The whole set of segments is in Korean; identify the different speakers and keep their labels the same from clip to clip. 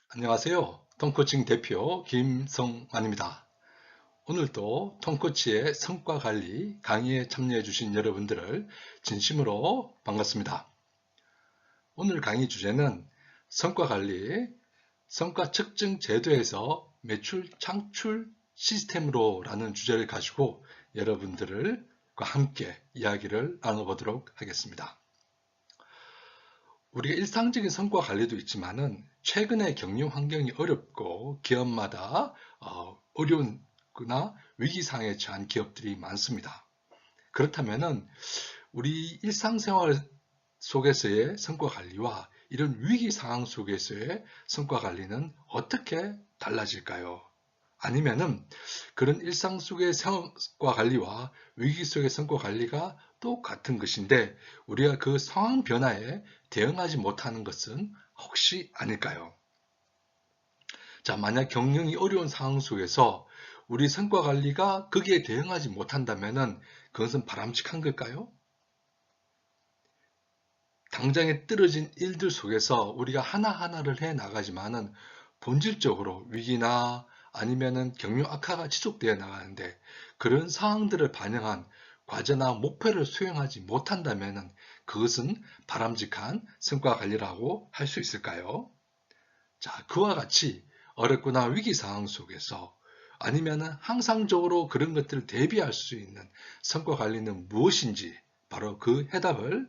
Speaker 1: 안녕하세요. 톰코칭 대표 김성만입니다. 오늘도 톰코치의 성과관리 강의에 참여해 주신 여러분들을 진심으로 반갑습니다. 오늘 강의 주제는 성과관리, 성과 측정 제도에서 매출 창출 시스템으로 라는 주제를 가지고 여러분들과 함께 이야기를 나눠보도록 하겠습니다. 우리가 일상적인 성과 관리도 있지만은 최근에 경영 환경이 어렵고 기업마다 어려운거나 위기상에 처한 기업들이 많습니다. 그렇다면은 우리 일상생활 속에서의 성과 관리와 이런 위기 상황 속에서의 성과 관리는 어떻게 달라질까요? 아니면은 그런 일상 속의 성과 관리와 위기 속의 성과 관리가 똑같은 것인데 우리가 그 상황 변화에 대응하지 못하는 것은 혹시 아닐까요? 자, 만약 경영이 어려운 상황 속에서 우리 성과 관리가 거기에 대응하지 못한다면은 그것은 바람직한 걸까요? 당장에 떨어진 일들 속에서 우리가 하나하나를 해 나가지만은 본질적으로 위기나 아니면은 경영 악화가 지속되어 나가는데 그런 상황들을 반영한 과제나 목표를 수행하지 못한다면은 그것은 바람직한 성과 관리라고 할 수 있을까요? 자, 그와 같이 어렵거나 위기 상황 속에서 아니면은 항상적으로 그런 것들을 대비할 수 있는 성과 관리는 무엇인지 바로 그 해답을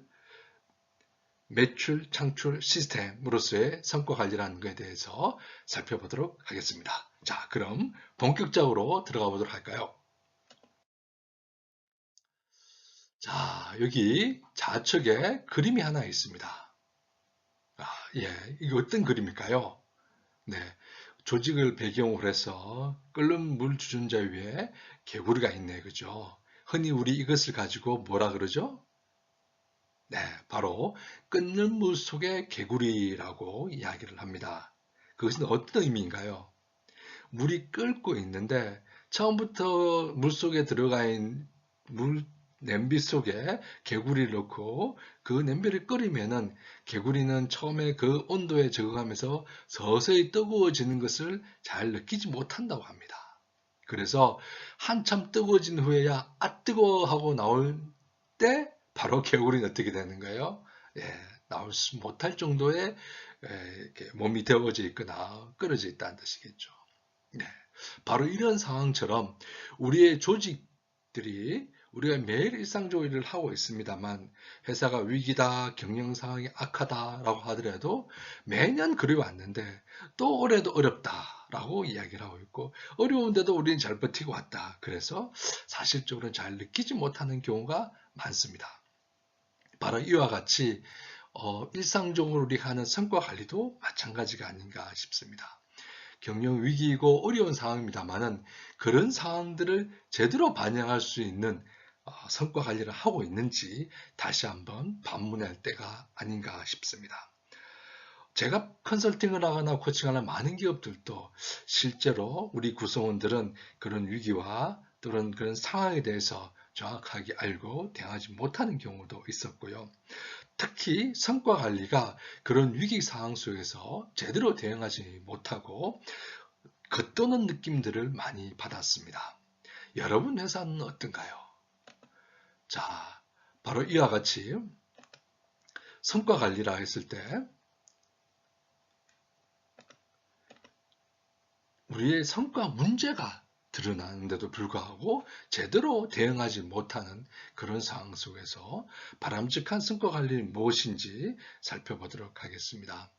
Speaker 1: 매출 창출 시스템으로서의 성과 관리라는 것에 대해서 살펴보도록 하겠습니다. 자, 그럼 본격적으로 들어가 보도록 할까요? 자, 여기 좌측에 그림이 하나 있습니다. 예, 이게 어떤 그림일까요? 네, 조직을 배경으로 해서 끓는 물 주전자 위에 개구리가 있네, 그죠? 흔히 우리 이것을 가지고 뭐라 그러죠? 네, 바로 끓는 물 속의 개구리라고 이야기를 합니다. 그것은 어떤 의미인가요? 물이 끓고 있는데 처음부터 물 속에 들어가 있는 물 냄비 속에 개구리를 넣고 그 냄비를 끓이면은 개구리는 처음에 그 온도에 적응하면서 서서히 뜨거워지는 것을 잘 느끼지 못한다고 합니다. 그래서 한참 뜨거워진 후에야 아 뜨거워 하고 나올 때 바로 개구리는 어떻게 되는 거예요? 예, 나올 수 못할 정도의 몸이 데워져 있거나 끓어져 있다는 뜻이겠죠. 네, 바로 이런 상황처럼 우리의 조직들이 우리가 매일 일상적으로 일을 하고 있습니다만 회사가 위기다, 경영 상황이 악하다라고 하더라도 매년 그래왔는데 또 올해도 어렵다라고 이야기를 하고 있고 어려운데도 우리는 잘 버티고 왔다. 그래서 사실적으로는 잘 느끼지 못하는 경우가 많습니다. 바로 이와 같이 일상적으로 우리가 하는 성과 관리도 마찬가지가 아닌가 싶습니다. 경영 위기이고 어려운 상황입니다만은 그런 상황들을 제대로 반영할 수 있는 성과 관리를 하고 있는지 다시 한번 반문할 때가 아닌가 싶습니다. 제가 컨설팅을 하거나 코칭하는 많은 기업들도 실제로 우리 구성원들은 그런 위기와 또는 그런 상황에 대해서 정확하게 알고 대응하지 못하는 경우도 있었고요. 특히 성과 관리가 그런 위기 상황 속에서 제대로 대응하지 못하고 겉도는 느낌들을 많이 받았습니다. 여러분 회사는 어떤가요? 자, 바로 이와 같이 성과 관리라 했을 때 우리의 성과 문제가 드러나는데도 불구하고 제대로 대응하지 못하는 그런 상황 속에서 바람직한 성과 관리는 무엇인지 살펴보도록 하겠습니다.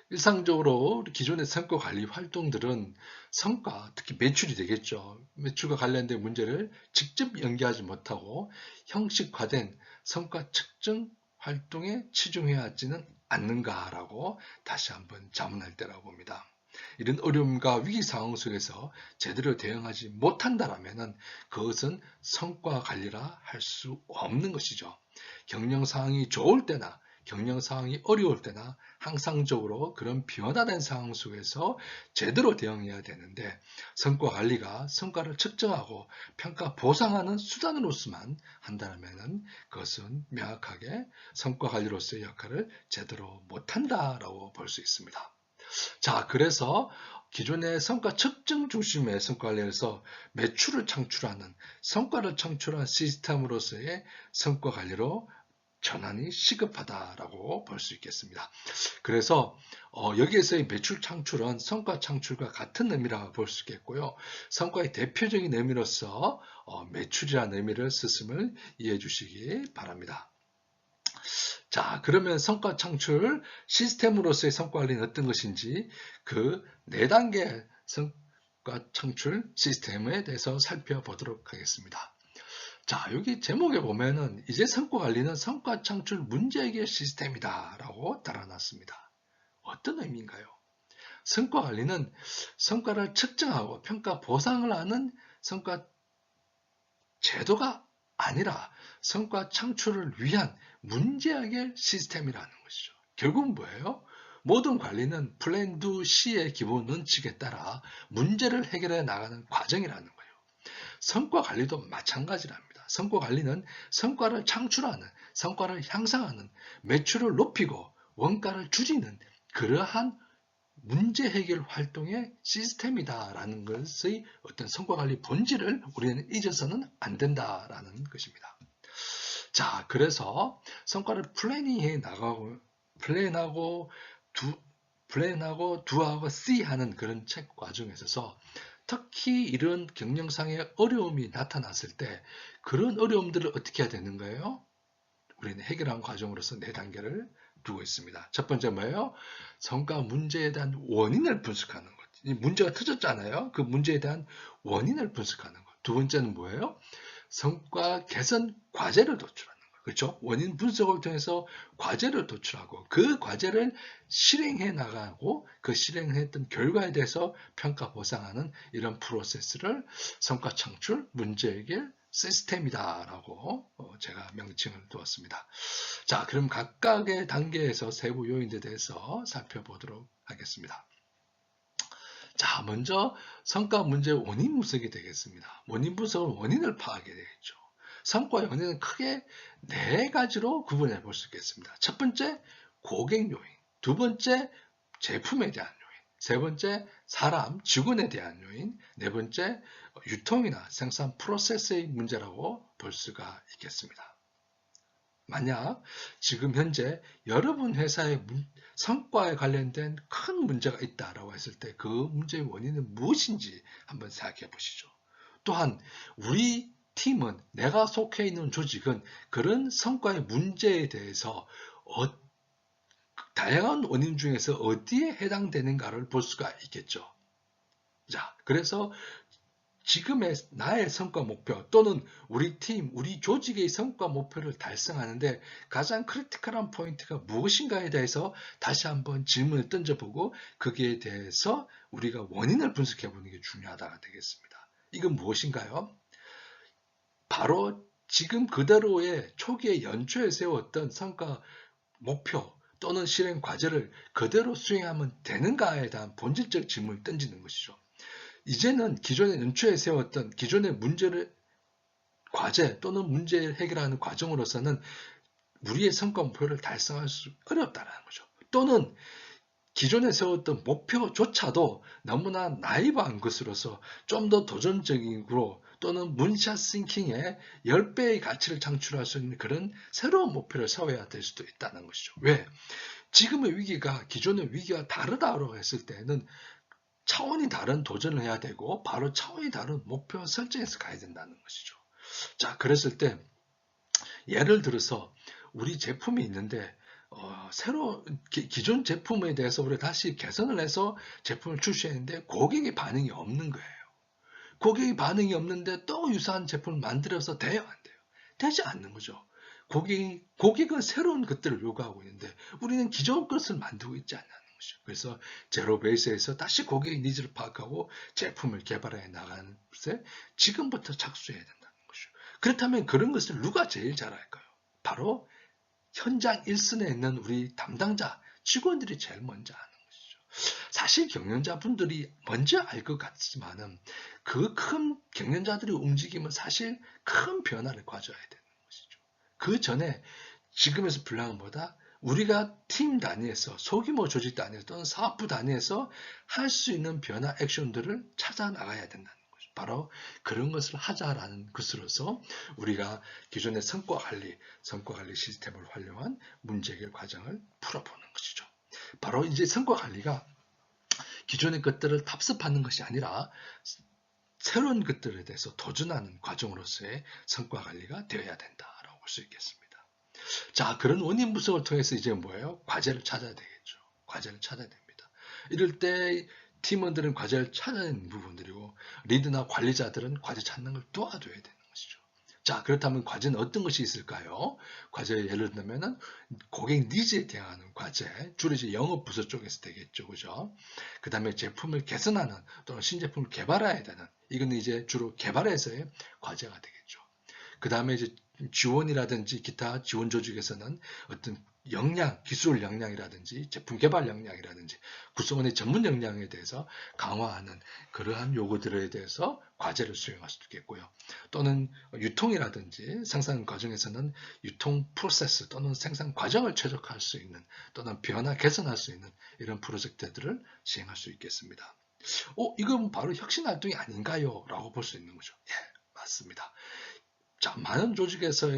Speaker 1: 일상적으로 기존의 성과 관리 활동들은 성과, 특히 매출이 되겠죠. 매출과 관련된 문제를 직접 연계하지 못하고 형식화된 성과 측정 활동에 치중해야 하지는 않는가라고 다시 한번 자문할 때라고 봅니다. 이런 어려움과 위기 상황 속에서 제대로 대응하지 못한다라면 그것은 성과 관리라 할 수 없는 것이죠. 경영 상황이 좋을 때나 경영 상황이 어려울 때나 항상적으로 그런 변화된 상황 속에서 제대로 대응해야 되는데 성과 관리가 성과를 측정하고 평가 보상하는 수단으로서만 한다면 그것은 명확하게 성과 관리로서의 역할을 제대로 못한다라고 볼 수 있습니다. 자, 그래서 기존의 성과 측정 중심의 성과 관리에서 매출을 창출하는 성과를 창출한 시스템으로서의 성과 관리로 전환이 시급하다라고 볼 수 있겠습니다. 그래서 여기에서의 매출 창출은 성과 창출과 같은 의미라고 볼 수 있겠고요. 성과의 대표적인 의미로서 매출이라는 의미를 쓰음을 이해해 주시기 바랍니다. 자, 그러면 성과 창출 시스템으로서의 성과 관리는 어떤 것인지 그 4단계 성과 창출 시스템에 대해서 살펴보도록 하겠습니다. 자, 여기 제목에 보면은 이제 성과 관리는 성과 창출 문제 해결 시스템이다 라고 달아놨습니다. 어떤 의미인가요? 성과 관리는 성과를 측정하고 평가 보상을 하는 성과 제도가 아니라 성과 창출을 위한 문제 해결 시스템이라는 것이죠. 결국은 뭐예요? 모든 관리는 플랜 두 C의 기본 원칙에 따라 문제를 해결해 나가는 과정이라는 거예요. 성과 관리도 마찬가지랍니다. 성과 관리는 성과를 창출하는, 성과를 향상하는, 매출을 높이고 원가를 줄이는 그러한 문제 해결 활동의 시스템이다라는 것의 어떤 성과 관리 본질을 우리는 잊어서는 안 된다라는 것입니다. 자, 그래서 성과를 플래닝해 나가고, 플랜하고 두하고 C 하는 그런 책 과정에 있어서 특히 이런 경영상의 어려움이 나타났을 때 그런 어려움들을 어떻게 해야 되는 거예요? 우리는 해결하는 과정으로서 4단계를 두고 있습니다. 첫 번째 뭐예요? 성과 문제에 대한 원인을 분석하는 것. 이 문제가 터졌잖아요. 그 문제에 대한 원인을 분석하는 것. 두 번째는 뭐예요? 성과 개선 과제를 도출하는 것. 그렇죠? 원인 분석을 통해서 과제를 도출하고 그 과제를 실행해 나가고 그 실행했던 결과에 대해서 평가 보상하는 이런 프로세스를 성과 창출 문제 해결 시스템이다라고 제가 명칭을 두었습니다. 자, 그럼 각각의 단계에서 세부 요인에 대해서 살펴보도록 하겠습니다. 자, 먼저 성과 문제 원인 분석이 되겠습니다. 원인 분석은 원인을 파악해야 되겠죠. 성과의 원인은 크게 4가지로 구분해 볼 수 있겠습니다. 첫 번째, 고객 요인. 두 번째, 제품에 대한 요인. 세 번째, 사람, 직원에 대한 요인. 네 번째, 유통이나 생산 프로세스의 문제라고 볼 수가 있겠습니다. 만약 지금 현재 여러분 회사의 성과에 관련된 큰 문제가 있다라고 했을 때 그 문제의 원인은 무엇인지 한번 생각해 보시죠. 또한 우리 팀은 내가 속해 있는 조직은 그런 성과의 문제에 대해서 다양한 원인 중에서 어디에 해당되는가를 볼 수가 있겠죠. 자, 그래서 지금의 나의 성과 목표 또는 우리 팀, 우리 조직의 성과 목표를 달성하는데 가장 크리티컬한 포인트가 무엇인가에 대해서 다시 한번 질문을 던져보고 거기에 대해서 우리가 원인을 분석해 보는 게 중요하다가 되겠습니다. 이건 무엇인가요? 바로 지금 그대로의 초기에 연초에 세웠던 성과 목표 또는 실행 과제를 그대로 수행하면 되는가에 대한 본질적 질문을 던지는 것이죠. 이제는 기존에 연초에 세웠던 기존의 문제를 과제 또는 문제를 해결하는 과정으로서는 우리의 성과 목표를 달성할 수 어렵다는 거죠. 또는 기존에 세웠던 목표조차도 너무나 나이브한 것으로서 좀 더 도전적이고 또는 문샷 싱킹의 10배의 가치를 창출할 수 있는 그런 새로운 목표를 세워야 될 수도 있다는 것이죠. 왜? 지금의 위기가 기존의 위기와 다르다고 했을 때는 차원이 다른 도전을 해야 되고 바로 차원이 다른 목표 설정에서 가야 된다는 것이죠. 자, 그랬을 때 예를 들어서 우리 제품이 있는데 새로 기존 제품에 대해서 우리가 다시 개선을 해서 제품을 출시했는데 고객의 반응이 없는 거예요. 고객의 반응이 없는데 또 유사한 제품을 만들어서 돼요, 안 돼요? 되지 않는 거죠. 고객은 새로운 것들을 요구하고 있는데 우리는 기존 것을 만들고 있지 않는 것이죠. 그래서 제로 베이스에서 다시 고객의 니즈를 파악하고 제품을 개발해 나가는 것에 지금부터 착수해야 된다는 것이죠. 그렇다면 그런 것을 누가 제일 잘할까요? 바로 현장 일선에 있는 우리 담당자, 직원들이 제일 먼저 하는 것이죠. 사실 경영자분들이 먼저 알 것 같지만은 그 큰 경영자들이 움직이면 사실 큰 변화를 가져야 되는 것이죠. 그 전에 지금에서 불량보다 우리가 팀 단위에서, 소규모 조직 단위에서 또는 사업부 단위에서 할 수 있는 변화 액션들을 찾아 나가야 된다는 거죠. 바로 그런 것을 하자라는 것으로서 우리가 기존의 성과 관리 시스템을 활용한 문제 해결 과정을 풀어보는 것이죠. 바로 이제 성과 관리가 기존의 것들을 답습하는 것이 아니라 새로운 것들에 대해서 도전하는 과정으로서의 성과 관리가 되어야 된다라고 볼 수 있겠습니다. 자, 그런 원인 분석을 통해서 이제 뭐예요? 과제를 찾아야 되겠죠. 과제를 찾아야 됩니다. 이럴 때 팀원들은 과제를 찾아내는 부분들이고 리드나 관리자들은 과제 찾는 걸 도와줘야 되는 것이죠. 자, 그렇다면 과제는 어떤 것이 있을까요? 과제 예를 들면은 고객 니즈에 대응하는 과제, 주로 이제 영업 부서 쪽에서 되겠죠, 그죠? 그 다음에 제품을 개선하는 또는 신제품을 개발해야 되는 이건 이제 주로 개발에서의 과제가 되겠죠. 그 다음에 이제 지원이라든지 기타 지원 조직에서는 어떤 역량, 기술 역량이라든지 제품 개발 역량이라든지 구성원의 전문 역량에 대해서 강화하는 그러한 요구들에 대해서 과제를 수행할 수도 있겠고요. 또는 유통이라든지 생산 과정에서는 유통 프로세스 또는 생산 과정을 최적화할 수 있는 또는 변화 개선할 수 있는 이런 프로젝트들을 시행할 수 있겠습니다. 이건 바로 혁신 활동이 아닌가요? 라고 볼 수 있는 거죠. 예, 맞습니다. 자, 많은 조직에서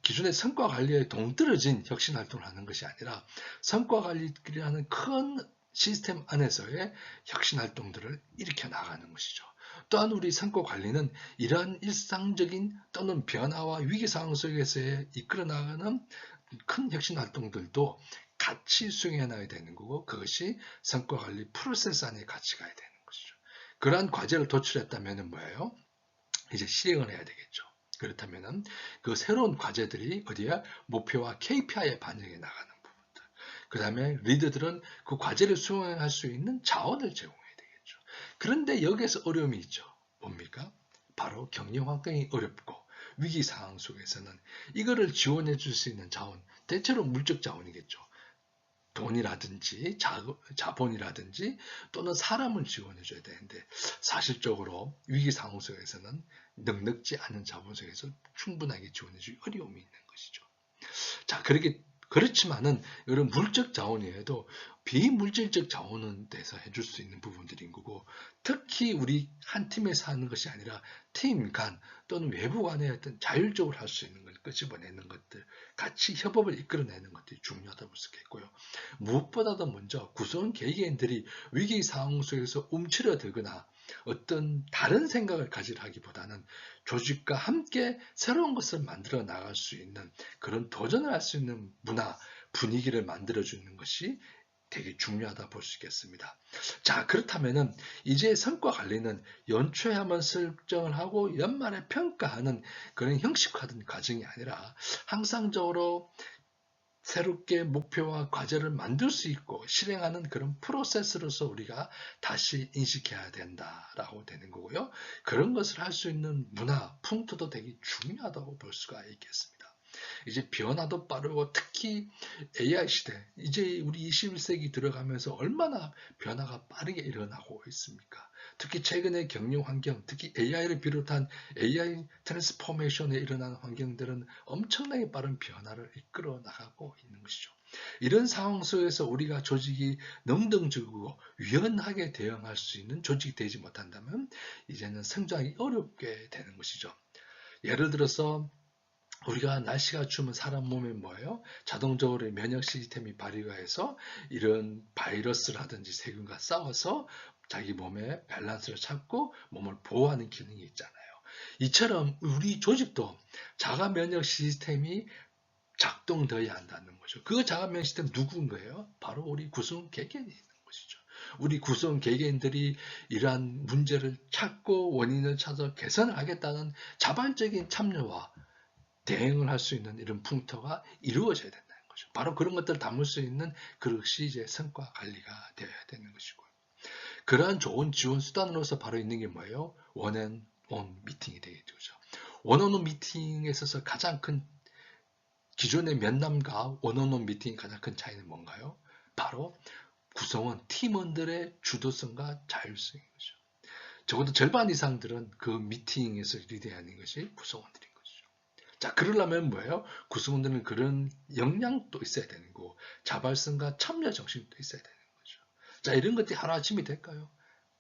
Speaker 1: 기존의 성과 관리에 동떨어진 혁신 활동을 하는 것이 아니라 성과 관리라는 큰 시스템 안에서의 혁신 활동들을 일으켜 나가는 것이죠. 또한 우리 성과 관리는 이러한 일상적인 또는 변화와 위기 상황 속에서 이끌어 나가는 큰 혁신 활동들도 같이 수행해 나가야 되는 거고 그것이 성과 관리 프로세스 안에 같이 가야 되는 것이죠. 그러한 과제를 도출했다면 뭐예요? 이제 실행을 해야 되겠죠. 그렇다면 그 새로운 과제들이 어디야? 목표와 KPI에 반영해 나가는 부분들. 그 다음에 리더들은 그 과제를 수행할 수 있는 자원을 제공해야 되겠죠. 그런데 여기에서 어려움이 있죠. 뭡니까? 바로 경영 환경이 어렵고 위기 상황 속에서는 이거를 지원해 줄 수 있는 자원, 대체로 물적 자원이겠죠. 돈이라든지 자본이라든지 또는 사람을 지원해 줘야 되는데 사실적으로 위기 상황 속에서는 넉넉지 않은 자본 속에서 충분하게 지원해 줄 어려움이 있는 것이죠. 자, 그렇지만은 이런 물적 자원이라도 비물질적 자원은 돼서 해줄 수 있는 부분들인 거고 특히 우리 한 팀에서 하는 것이 아니라 팀 간 또는 외부 간의 어떤 자율적으로 할 수 있는 걸 끄집어내는 것들 같이 협업을 이끌어내는 것들이 중요하다고 볼 수 있겠고요. 무엇보다도 먼저 구성 개개인들이 위기 상황 속에서 움츠려들거나 어떤 다른 생각을 가지려 하기보다는 조직과 함께 새로운 것을 만들어 나갈 수 있는 그런 도전을 할 수 있는 문화, 분위기를 만들어주는 것이 되게 중요하다 볼 수 있겠습니다. 자, 그렇다면은 이제 성과 관리는 연초에 한번 설정을 하고 연말에 평가하는 그런 형식화된 과정이 아니라 항상적으로 새롭게 목표와 과제를 만들 수 있고 실행하는 그런 프로세스로서 우리가 다시 인식해야 된다라고 되는 거고요. 그런 것을 할 수 있는 문화, 풍토도 되게 중요하다고 볼 수가 있겠습니다. 이제 변화도 빠르고 특히 AI 시대, 이제 우리 21세기 들어가면서 얼마나 변화가 빠르게 일어나고 있습니까? 특히 최근의 경영 환경, 특히 AI를 비롯한 AI 트랜스포메이션에 일어나는 환경들은 엄청나게 빠른 변화를 이끌어 나가고 있는 것이죠. 이런 상황 속에서 우리가 조직이 능동적이고 유연하게 대응할 수 있는 조직이 되지 못한다면 이제는 성장이 어렵게 되는 것이죠. 예를 들어서 우리가 날씨가 추우면 사람 몸에 뭐예요? 자동적으로 면역 시스템이 발휘가 해서 이런 바이러스라든지 세균과 싸워서 자기 몸의 밸런스를 찾고 몸을 보호하는 기능이 있잖아요. 이처럼 우리 조직도 자가 면역 시스템이 작동되어야 한다는 거죠. 그 자가 면역 시스템 누구인 거예요? 바로 우리 구성 개개인이 있는 것이죠. 우리 구성 개개인들이 이러한 문제를 찾고 원인을 찾아 개선을 하겠다는 자발적인 참여와 대응을 할 수 있는 이런 풍토가 이루어져야 된다는 거죠. 바로 그런 것들을 담을 수 있는 그것이 이제 성과 관리가 되어야 되는 것이고 그러한 좋은 지원 수단으로서 바로 있는 게 뭐예요? 원앤온 미팅이 되겠죠. 원앤온 미팅에 있어서 가장 큰 기존의 면담과 원앤온 미팅의 가장 큰 차이는 뭔가요? 바로 구성원, 팀원들의 주도성과 자율성인 거죠. 적어도 절반 이상들은 그 미팅에서 리드하는 것이 구성원들인 것이죠. 자, 그러려면 뭐예요? 구성원들은 그런 역량도 있어야 되는 거고, 자발성과 참여 정신도 있어야 되는 거죠. 자, 이런 것들이 하루아침이 될까요?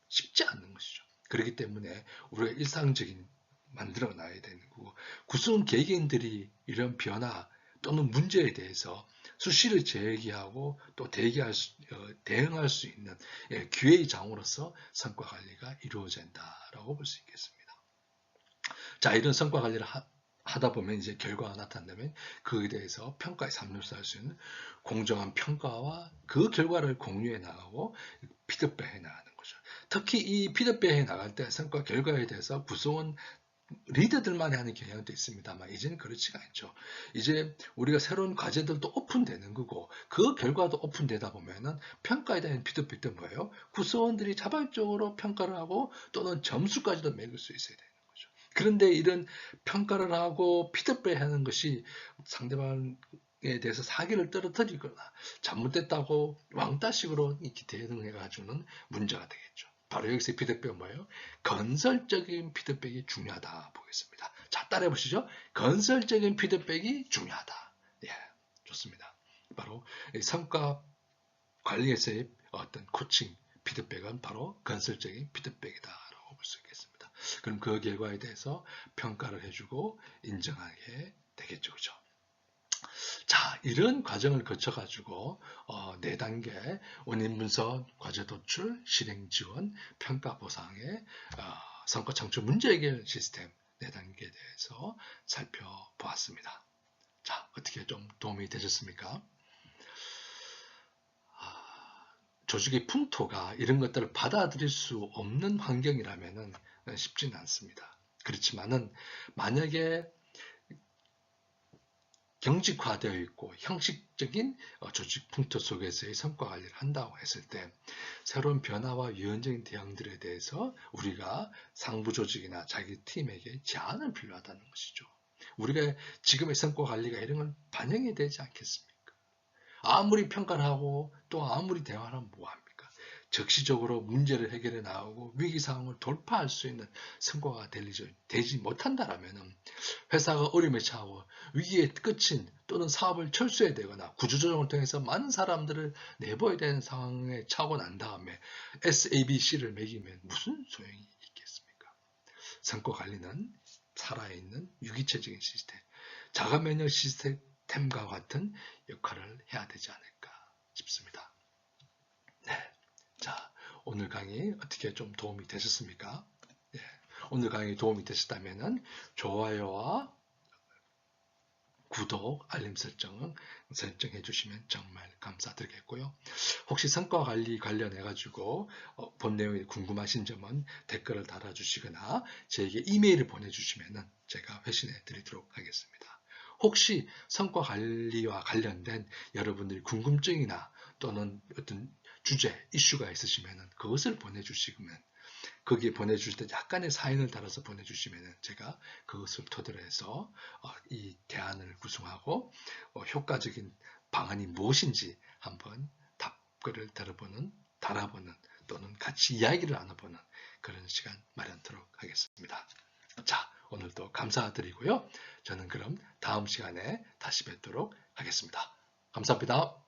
Speaker 1: 쉽지 않는 것이죠. 그렇기 때문에 우리가 일상적인 만들어 놔야 되는 거고, 구성원 개개인들이 이런 변화 또는 문제에 대해서 수시로 제기하고 또 대응할 수 있는 기회의 장으로서 성과 관리가 이루어져야 한다라고 볼 수 있겠습니다. 자, 이런 성과 관리를 하다 보면 이제 결과가 나타난다면 그에 대해서 평가의 삼루수 할 수 있는 공정한 평가와 그 결과를 공유해 나가고 피드백해 나가는 거죠. 특히 이 피드백해 나갈 때 성과 결과에 대해서 구성원 리더들만이 하는 경향도 있습니다만 이제는 그렇지가 않죠. 이제 우리가 새로운 과제들도 오픈되는 거고 그 결과도 오픈되다 보면은 평가에 대한 피드백도 뭐예요? 구성원들이 자발적으로 평가를 하고 또는 점수까지도 매길 수 있어야 돼요. 그런데 이런 평가를 하고 피드백하는 것이 상대방에 대해서 사기를 떨어뜨리거나 잘못됐다고 왕따식으로 이렇게 대응해가지고는 문제가 되겠죠. 바로 여기서 피드백은 뭐예요? 건설적인 피드백이 중요하다 보겠습니다. 자, 따라해 보시죠. 건설적인 피드백이 중요하다. 예, 좋습니다. 바로 성과 관리에서의 어떤 코칭 피드백은 바로 건설적인 피드백이다라고 볼 수 있겠습니다. 그럼 그 결과에 대해서 평가를 해주고 인정하게 되겠죠. 그죠? 자, 이런 과정을 거쳐가지고 4단계 원인 분석, 과제 도출, 실행 지원, 평가 보상의 성과 창출 문제 해결 시스템 4단계에 대해서 살펴보았습니다. 자, 어떻게 좀 도움이 되셨습니까? 조직의 풍토가 이런 것들을 받아들일 수 없는 환경이라면 쉽지는 않습니다. 그렇지만은 만약에 경직화되어 있고 형식적인 조직 풍토 속에서의 성과 관리를 한다고 했을 때 새로운 변화와 유연적인 대응들에 대해서 우리가 상부 조직이나 자기 팀에게 제안을 필요하다는 것이죠. 우리가 지금의 성과 관리가 이런 건 반영이 되지 않겠습니까? 아무리 평가를 하고 또 아무리 대화를 하면 뭐합니까? 적시적으로 문제를 해결해 나오고 위기 상황을 돌파할 수 있는 성과가 되지 못한다라면 회사가 어려움에 처하고 위기의 끝인 또는 사업을 철수해야 되거나 구조조정을 통해서 많은 사람들을 내버려야 되는 상황에 처하고 난 다음에 SABC를 매기면 무슨 소용이 있겠습니까? 성과 관리는 살아있는 유기체적인 시스템, 자가 면역 시스템과 같은 역할을 해야 되지 않을까 싶습니다. 네. 자, 오늘 강의 어떻게 좀 도움이 되셨습니까? 네. 오늘 강의 도움이 되셨다면 좋아요와 구독, 알림 설정은 설정해 주시면 정말 감사드리겠고요. 혹시 성과 관리 관련해 가지고 본 내용이 궁금하신 점은 댓글을 달아주시거나 저에게 이메일을 보내주시면 제가 회신해 드리도록 하겠습니다. 혹시 성과 관리와 관련된 여러분들의 궁금증이나 또는 어떤 주제, 이슈가 있으시면 그것을 보내주시면 거기에 보내주실 때 약간의 사연을 달아서 보내주시면 제가 그것을 토대로 해서 이 대안을 구성하고 효과적인 방안이 무엇인지 한번 답글을 달아보는 또는 같이 이야기를 나눠보는 그런 시간 마련하도록 하겠습니다. 자, 오늘도 감사드리고요. 저는 그럼 다음 시간에 다시 뵙도록 하겠습니다. 감사합니다.